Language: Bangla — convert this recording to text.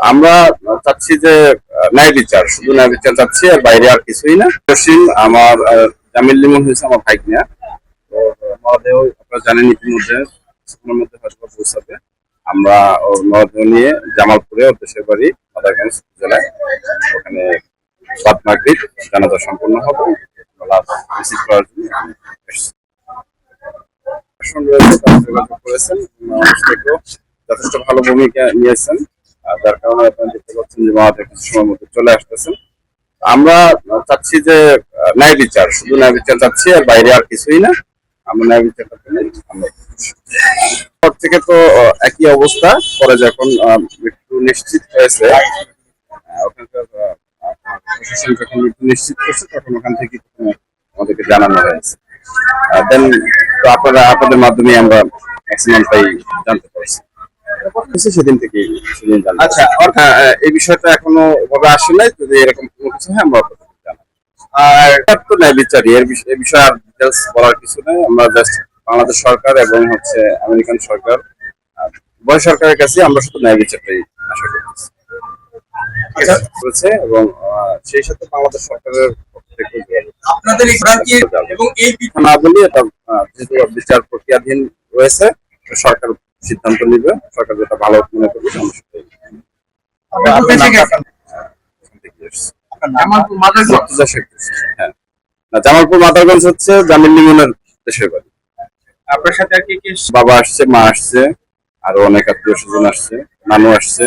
আমরা চাচ্ছি যে ন্যায় বিচার, শুধু ন্যায় বিচার চাচ্ছি, আর বাইরে আর কিছুই না। জসিম আমার জামিল লিমন হয়েছে আমার ভাইকনা। তো মরদেহ আপনারা জানেন ইতিমধ্যে কিছুক্ষণের মধ্যে হয়তো পৌঁছাবে। আমরা ওর মরদেহ নিয়ে জামালপুরে ওর দেশের বাড়ি মাদারগঞ্জ জেলায়, ওখানে বাদ মাগরিব জানাজা সম্পন্ন হবে। লাশ রিসিভ করার জন্য এখানে এসেছি। রয়েছে, তারা যোগাযোগ করেছেন, মানুষ থেকেও যথেষ্ট ভালো ভূমিকা নিয়েছেন। যার কারণে আপনারা দেখতে পাচ্ছেন যে মামাদের কিছু সময়ের মধ্যে চলে আসতেছেন। আমরা চাচ্ছি যে ন্যায় বিচার, শুধু ন্যায় বিচার চাচ্ছি, আর বাইরে আর কিছুই না। আমরা ন্যায় বিচারটা পেলে আমরা পর থেকে তো একই অবস্থা। পরে যখন একটু নিশ্চিত হয়েছে, ওখানকার প্রশাসন যখন একটু নিশ্চিত করছে, তখন ওখান থেকে আমাদেরকে জানানো হয়েছে। দেন তো আপনাদের মাধ্যমে আমরা ম্যাক্সিমামটাই জানতে পারছি। সেদিন থেকে সেদিন জানলাম। আচ্ছা, অর্থাৎ এই বিষয়টা এখনো ওভাবে আসে নাই। যদি এরকম কোনো কিছু হয় আমরা আপনাদেরকে জানাবো। আর এটা তো ন্যায় বিচারই, এই বিষয়ে আর ডিটেলস বলার কিছু নেই। আমরা জাস্ট বাংলাদেশ সরকার এবং হচ্ছে আমেরিকান সরকার, উভয় সরকারের কাছে আমরা শুধু ন্যায় বিচারটাই আশা করতেছি। আচ্ছা করেছে, এবং সেই সাথে বাংলাদেশ সরকারের পক্ষ থেকে আপনাদের এবং এই না বলি এটা যেহেতু বিচার প্রক্রিয়াধীন রয়েছে, সরকার সিদ্ধান্ত নিবে। সরকার যেটা ভালো মনে করবে আমরা সেটাই। হ্যাঁ, না, জামালপুর মাদারগঞ্জ হচ্ছে জামিল লিমনের দেশের বাড়ি। আপনার সাথে আর কি কি? বাবা আসছে, মা আসছে, আরো অনেক আত্মীয় স্বজন আসছে, নানু আসছে।